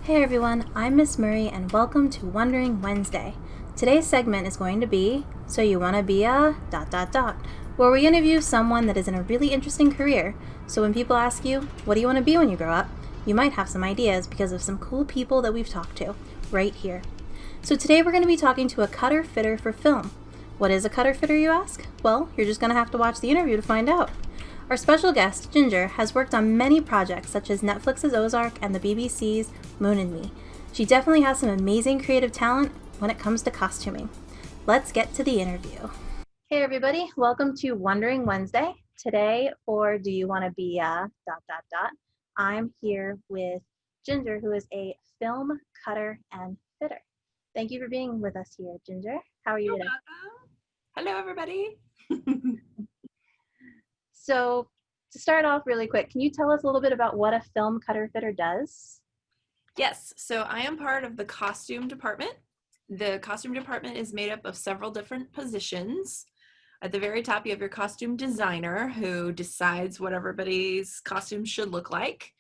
Hey everyone, I'm Ms.Murray and welcome to Wondering Wednesday. Today's segment is going to be So You Want to Be a ... where we interview someone that is in a really interesting career. So when people ask you, what do you want to be when you grow up? You might have some ideas because of some cool people that we've talked to right here. So today we're going to be talking to a cutter fitter for film. What is a cutter fitter, you ask? Well, you're just going to have to watch the interview to find out. Our special guest, Ginger, has worked on many projects such as Netflix's Ozark and the BBC's Moon and Me. She definitely has some amazing creative talent when it comes to costuming. Let's get to the interview. Hey everybody, welcome to Wondering Wednesday. Today for Do You Want to Be a ... I'm here with Ginger, who is a film cutter and fitter. Thank you for being with us here, Ginger. How are you today? Welcome. Hello, everybody. So to start off really quick, can you tell us a little bit about what a film cutter fitter does? Yes, so I am part of the costume department. The costume department is made up of several different positions. At the very top, you have your costume designer who decides what everybody's costume should look like.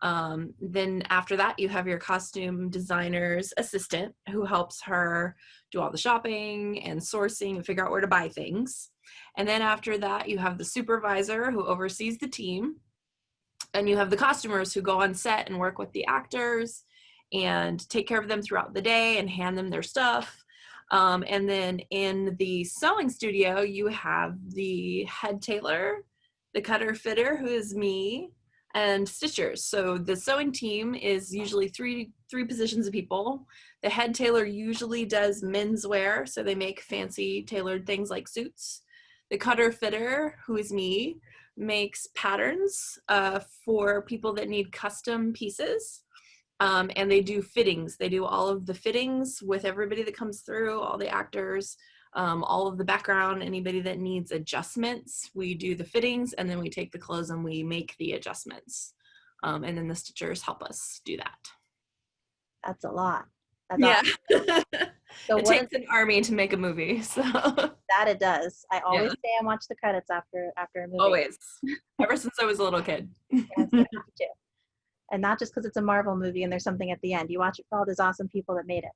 Then after that, you have your costume designer's assistant who helps her do all the shopping and sourcing and figure out where to buy things. And then after that, you have the supervisor who oversees the team. And you have the costumers who go on set and work with the actors and take care of them throughout the day and hand them their stuff. And then in the sewing studio, you have the head tailor, the cutter fitter, who is me, and stitchers. So the sewing team is usually three positions of people. The head tailor usually does menswear, so they make fancy tailored things like suits. The cutter fitter, who is me, makes patterns for people that need custom pieces. And they do fittings. They do all of the fittings with everybody that comes through, all the actors, all of the background, anybody that needs adjustments. We do the fittings, and then we take the clothes and we make the adjustments. And then the stitchers help us do that. That's a lot. That's Yeah. awesome. So It takes an army to make a movie. So that it does. I always yeah, stay and watch the credits after a movie. always. Ever since I was a little kid. Yes, you have to. And not just because it's a Marvel movie and there's something at the end. You watch it for all those awesome people that made it.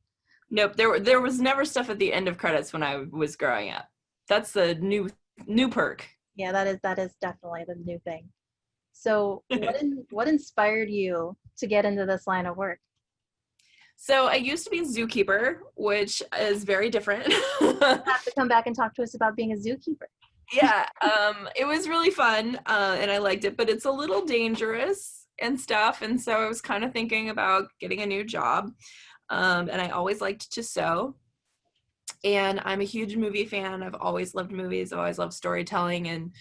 Nope, there was never stuff at the end of credits when I was growing up. That's the new perk. Yeah, that is definitely the new thing. So what inspired you to get into this line of work? So I used to be a zookeeper, which is very different. You have to come back and talk to us about being a zookeeper. Yeah, it was really fun, and I liked it, but it's a little dangerous and stuff, and so I was kind of thinking about getting a new job, and I always liked to sew, and I'm a huge movie fan. I've always loved movies. I've always loved storytelling, and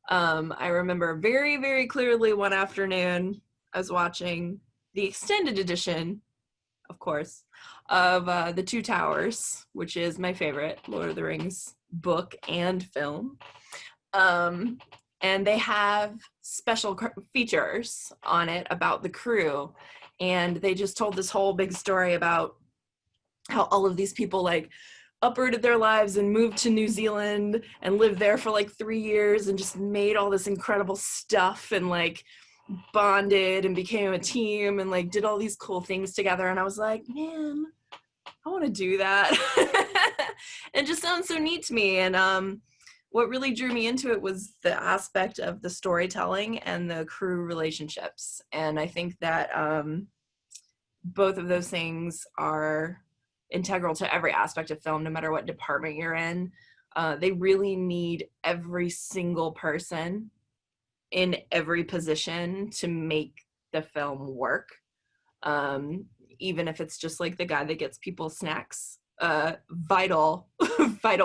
I remember very, very clearly one afternoon I was watching the extended edition, of course, of The Two Towers, which is my favorite Lord of the Rings book and film. And they have special features on it about the crew. And they just told this whole big story about how all of these people like uprooted their lives and moved to New Zealand and lived there for like 3 years and just made all this incredible stuff and like bonded and became a team and like did all these cool things together. And I was like, man, I want to do that. It just sounds so neat to me. And what really drew me into it was the aspect of the storytelling and the crew relationships. And I think that both of those things are integral to every aspect of film, no matter what department you're in. They really need every single person in every position to make the film work. Even if it's just like the guy that gets people snacks, vital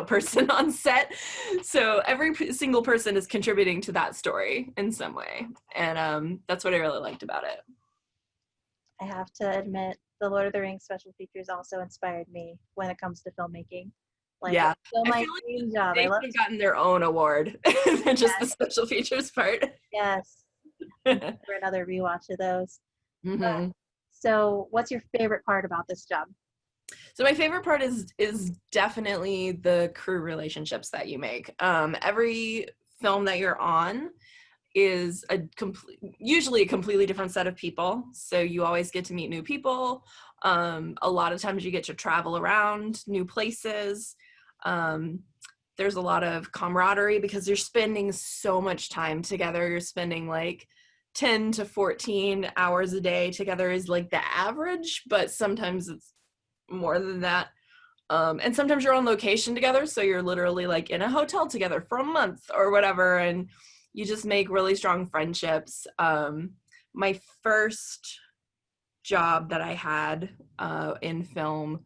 person on set. So every single person is contributing to that story in some way. And that's what I really liked about it. I have to admit, the Lord of the Rings special features also inspired me when it comes to filmmaking. Like, Yeah, it's still I my feel like dream job. they I love could have gotten their own award than just the special features part. yes. For another rewatch of those. Mm-hmm. So, what's your favorite part about this job? So my favorite part is definitely the crew relationships that you make. Every film that you're on is usually a completely different set of people. So you always get to meet new people. A lot of times you get to travel around new places. There's a lot of camaraderie because you're spending so much time together. You're spending like 10 to 14 hours a day together is like the average, but sometimes it's more than that. And sometimes you're on location together, so you're literally like in a hotel together for a month or whatever, and you just make really strong friendships. My first job that I had in film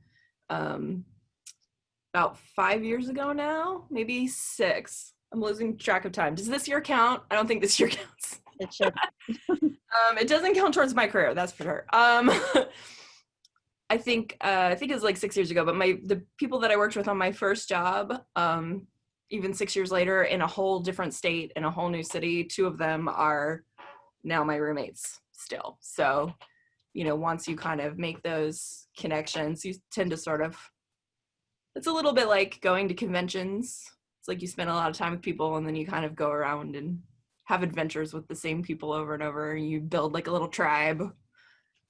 about 5 years ago now, maybe 6. I'm losing track of time. Does this year count? I don't think this year counts. It should. It doesn't count towards my career, that's for sure. I think it was like 6 years ago, but the people that I worked with on my first job, even 6 years later, in a whole different state, in a whole new city, 2 of them are now my roommates still. So, once you kind of make those connections, you tend to sort of, it's a little bit like going to conventions. It's like you spend a lot of time with people and then you kind of go around and have adventures with the same people over and over. And you build like a little tribe.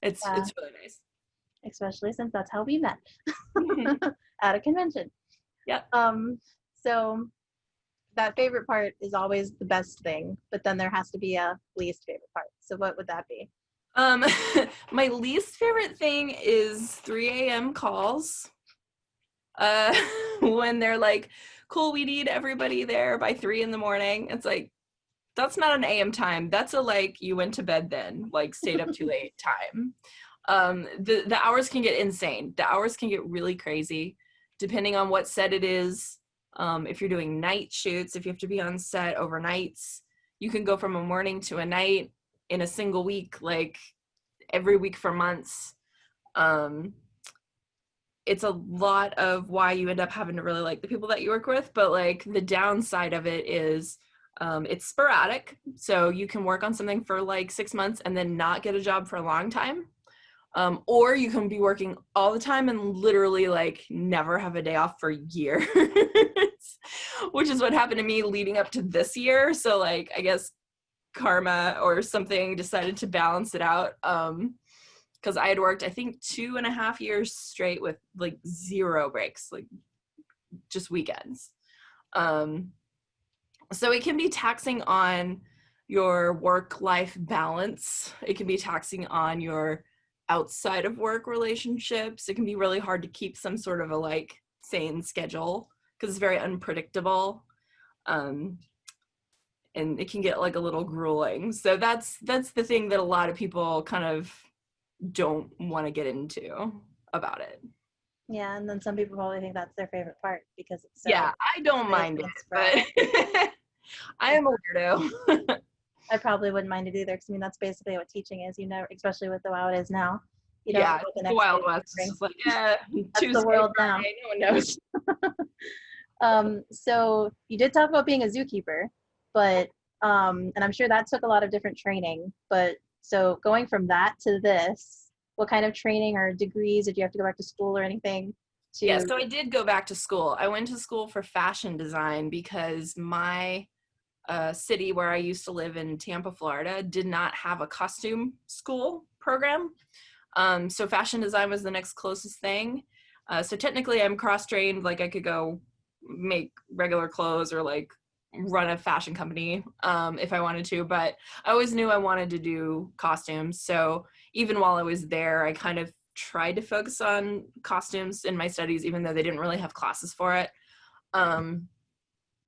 It's really nice. Especially since that's how we met at a convention. Yeah. So that favorite part is always the best thing, but then there has to be a least favorite part. So what would that be? My least favorite thing is 3 a.m. calls. When they're like, cool, we need everybody there by 3 in the morning. It's like, that's not an AM time. That's a like, you went to bed then, like stayed up too late time. The hours can get insane. The hours can get really crazy depending on what set it is. If you're doing night shoots, if you have to be on set overnights, you can go from a morning to a night in a single week, like every week for months. It's a lot of why you end up having to really like the people that you work with, but like the downside of it is it's sporadic. So you can work on something for like 6 months and then not get a job for a long time. Or you can be working all the time and literally like never have a day off for years, which is what happened to me leading up to this year. So like, I guess karma or something decided to balance it out. Because I had worked, I think, 2.5 years straight with like 0 breaks, like just weekends. So it can be taxing on your work-life balance. It can be taxing on your outside of work relationships. It can be really hard to keep some sort of a like sane schedule because it's very unpredictable. And it can get like a little grueling. So that's the thing that a lot of people kind of don't want to get into about it. Yeah, and then some people probably think that's their favorite part because it's so I don't mind it, but I am a weirdo. I probably wouldn't mind it either because I mean that's basically what teaching is, especially with how it is now. It's the Wild West. It's like, that's the world now. No one knows. So you did talk about being a zookeeper, but and I'm sure that took a lot of different training. But so going from that to this, what kind of training or degrees did you have to go back to school or anything? Yeah, so I did go back to school. I went to school for fashion design because my city where I used to live in Tampa, Florida, did not have a costume school program. So fashion design was the next closest thing. So technically I'm cross-trained, like I could go make regular clothes or like run a fashion company if I wanted to, but I always knew I wanted to do costumes. So even while I was there, I kind of tried to focus on costumes in my studies, even though they didn't really have classes for it.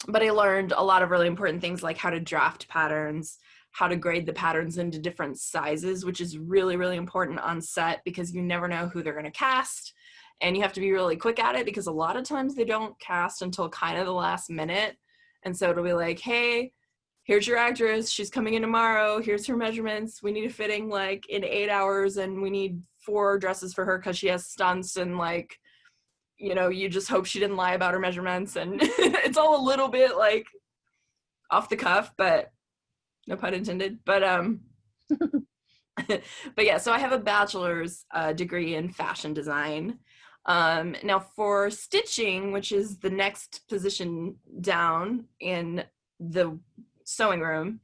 But I learned a lot of really important things like how to draft patterns, how to grade the patterns into different sizes, which is really, really important on set because you never know who they're going to cast. And you have to be really quick at it because a lot of times they don't cast until kind of the last minute. And so it'll be like, hey, here's your actress. She's coming in tomorrow. Here's her measurements. We need a fitting like in 8 hours and we need 4 dresses for her because she has stunts and like, you just hope she didn't lie about her measurements. And it's all a little bit like off the cuff, but no pun intended. But but yeah, so I have a bachelor's degree in fashion design. Now for stitching, which is the next position down in the sewing room,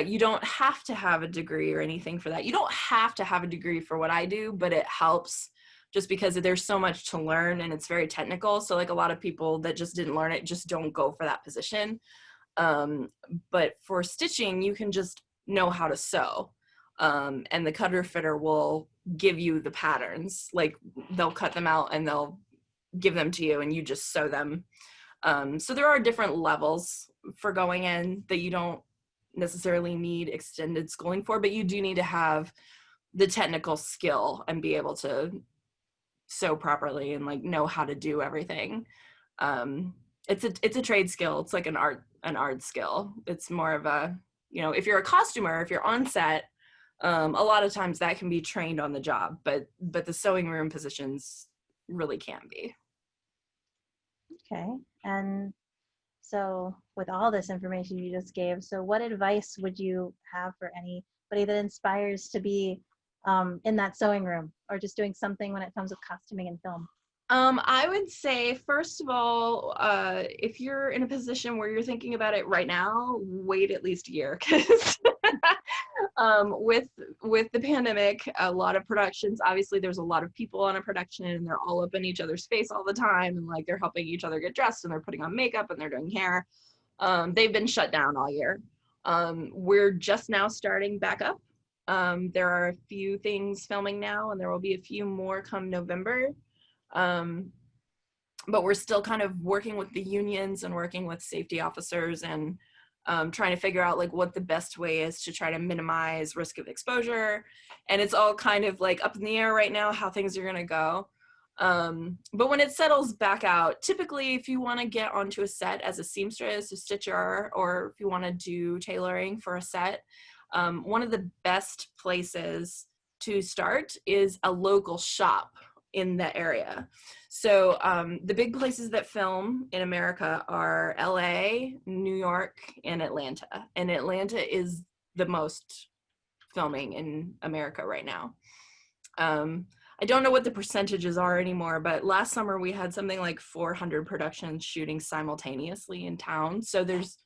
You don't have to have a degree or anything for that. You don't have to have a degree for what I do, but it helps just because there's so much to learn and it's very technical. So like a lot of people that just didn't learn it just don't go for that position. But for stitching, you can just know how to sew. And the cutter fitter will give you the patterns. Like they'll cut them out and they'll give them to you and you just sew them. So there are different levels for going in that you don't necessarily need extended schooling for, but you do need to have the technical skill and be able to sew properly and like know how to do everything. It's a trade skill. It's like an art skill. It's more of a, you know, if you're a costumer, if you're on set, a lot of times that can be trained on the job, but the sewing room positions really can be. Okay. And so with all this information you just gave, so what advice would you have for anybody that inspires to be in that sewing room or just doing something when it comes with costuming and film? I would say, first of all, if you're in a position where you're thinking about it right now, wait at least a year, because with the pandemic, a lot of productions, obviously there's a lot of people on a production and they're all up in each other's face all the time, and like they're helping each other get dressed and they're putting on makeup and they're doing hair. They've been shut down all year. We're just now starting back up. There are a few things filming now and there will be a few more come November. But we're still kind of working with the unions and working with safety officers and trying to figure out like what the best way is to try to minimize risk of exposure. And it's all kind of like up in the air right now how things are going to go. But when it settles back out, typically if you want to get onto a set as a seamstress, a stitcher, or if you want to do tailoring for a set, one of the best places to start is a local shop in the area. So the big places that film in America are LA, New York, and Atlanta. And Atlanta is the most filming in America right now. I don't know what the percentages are anymore, but last summer we had something like 400 productions shooting simultaneously in town. So there's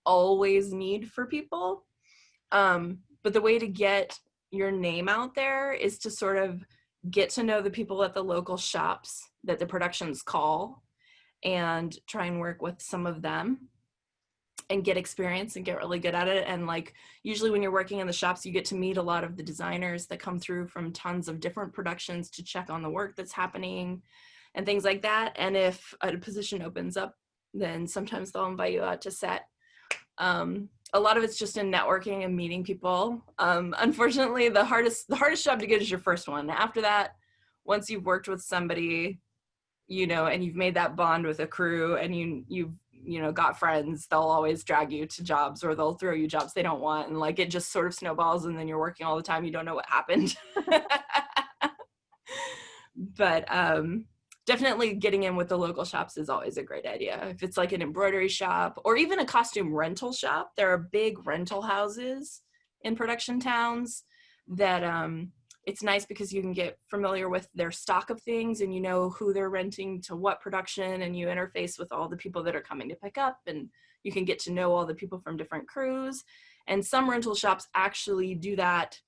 always need for people. But the way to get your name out there is to sort of get to know the people at the local shops that the productions call and try and work with some of them and get experience and get really good at it. And like usually when you're working in the shops, you get to meet a lot of the designers that come through from tons of different productions to check on the work that's happening and things like that. And if a position opens up, then sometimes they'll invite you out to set. A lot of it's just in networking and meeting people. Unfortunately, the hardest job to get is your first one. After that, once you've worked with somebody, you know, and you've made that bond with a crew and you've got friends, they'll always drag you to jobs or they'll throw you jobs they don't want. And like, it just sort of snowballs and then you're working all the time. You don't know what happened. But, definitely getting in with the local shops is always a great idea. If it's like an embroidery shop or even a costume rental shop, there are big rental houses in production towns that it's nice because you can get familiar with their stock of things and you know who they're renting to what production, and you interface with all the people that are coming to pick up, and you can get to know all the people from different crews. And some rental shops actually do that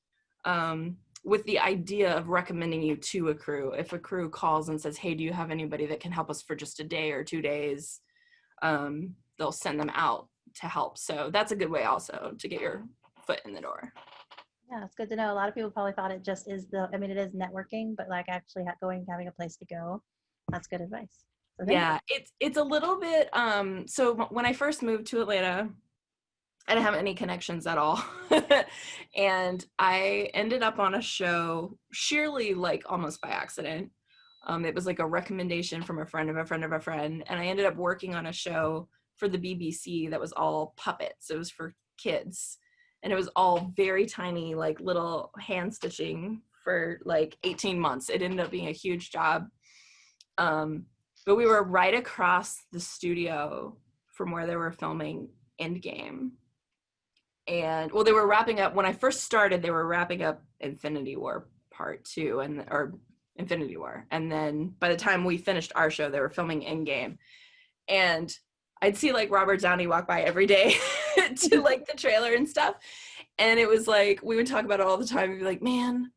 with the idea of recommending you to a crew. If a crew calls and says, hey, do you have anybody that can help us for just a day or 2 days? They'll send them out to help. So that's a good way also to get your foot in the door. Yeah, it's good to know. A lot of people probably thought it just is it is networking, but like actually having a place to go. That's good advice. So yeah, it's a little bit, so when I first moved to Atlanta, I didn't have any connections at all. And I ended up on a show sheerly like almost by accident. It was like a recommendation from a friend of a friend of a friend. And I ended up working on a show for the BBC that was all puppets. It was for kids. And it was all very tiny, like little hand stitching for like 18 months. It ended up being a huge job. But we were right across the studio from where they were filming Endgame. And well, they were wrapping up, when I first started, they were wrapping up Infinity War Part 2 or Infinity War. And then by the time we finished our show, they were filming Endgame. And I'd see like Robert Downey walk by every day to like the trailer and stuff. And it was like, we would talk about it all the time and be like, man,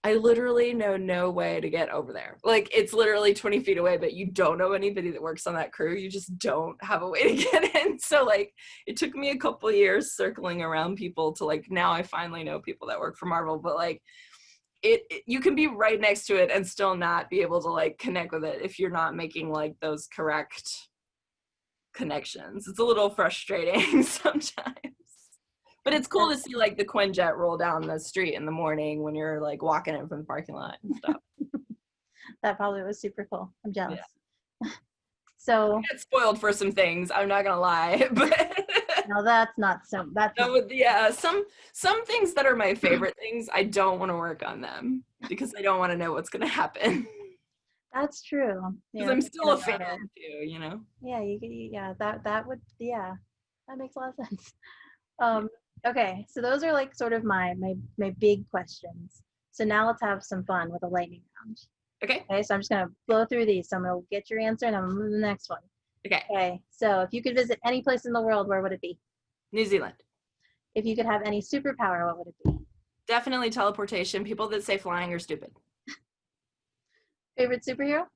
I literally know no way to get over there. Like, it's literally 20 feet away, but you don't know anybody that works on that crew. You just don't have a way to get in. So, like, it took me a couple years circling around people to, like, now I finally know people that work for Marvel. But, like, you can be right next to it and still not be able to, like, connect with it if you're not making, like, those correct connections. It's a little frustrating sometimes. But it's cool to see like the Quinjet roll down the street in the morning when you're like walking in from the parking lot and stuff. That probably was super cool. I'm jealous. Yeah. So I get spoiled for some things, I'm not gonna lie. But no, that's not so. That's no, yeah, some things that are my favorite things, I don't want to work on them because I don't want to know what's gonna happen. That's true. Because I'm still a fan too, you know. Yeah, yeah, that would, yeah, that makes a lot of sense. Okay, so those are like sort of my big questions. So now let's have some fun with a lightning round. Okay. Okay, so I'm just gonna blow through these. So I'm gonna get your answer and I'm gonna move to the next one. Okay. Okay, so if you could visit any place in the world, where would it be? New Zealand. If you could have any superpower, what would it be? Definitely teleportation. People that say flying are stupid. Favorite superhero?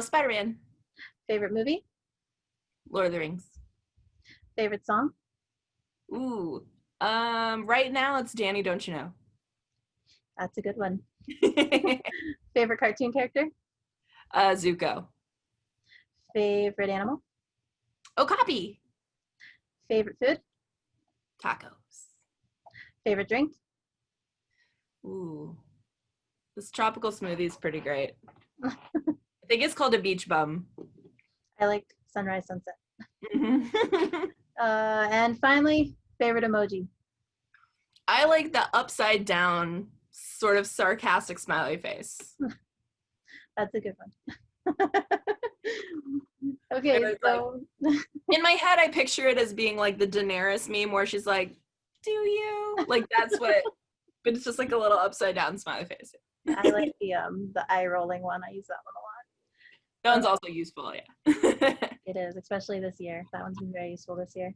Spider-Man. Favorite movie? Lord of the Rings. Favorite song? Ooh. Right now it's Danny, Don't You Know? That's a good one. Favorite cartoon character? Zuko. Favorite animal? Okapi. Favorite food? Tacos. Favorite drink? Ooh. This tropical smoothie is pretty great. I think it's called a beach bum. I like sunrise, sunset. And finally, favorite emoji? I like the upside down, sort of sarcastic smiley face. That's a good one. Okay, so like, in my head, I picture it as being like the Daenerys meme where she's like, "Do you?" Like that's what, but it's just like a little upside down smiley face. I like the eye rolling one. I use that one a lot. That one's also useful, yeah. It is, especially this year. That one's been very useful this year.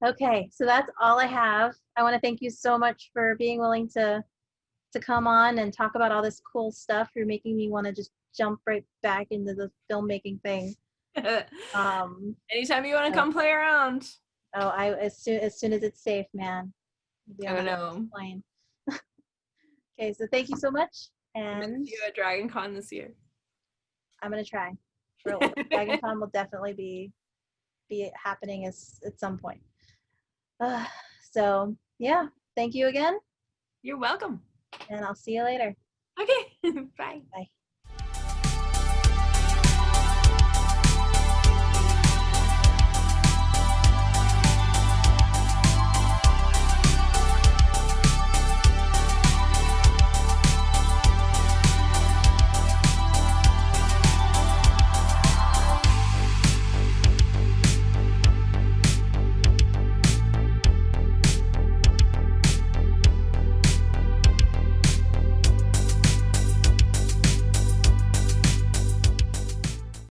Okay, so that's all I have. I want to thank you so much for being willing to come on and talk about all this cool stuff. You're making me want to just jump right back into the filmmaking thing. Anytime you want to come play around. Oh, as soon as it's safe, man. I know. Okay, so thank you so much. And I'm gonna see you at Dragon Con this year. I'm gonna try. Dragon Con will definitely be happening at some point. So yeah, thank you again. You're welcome. And I'll see you later. Okay. Bye. Bye.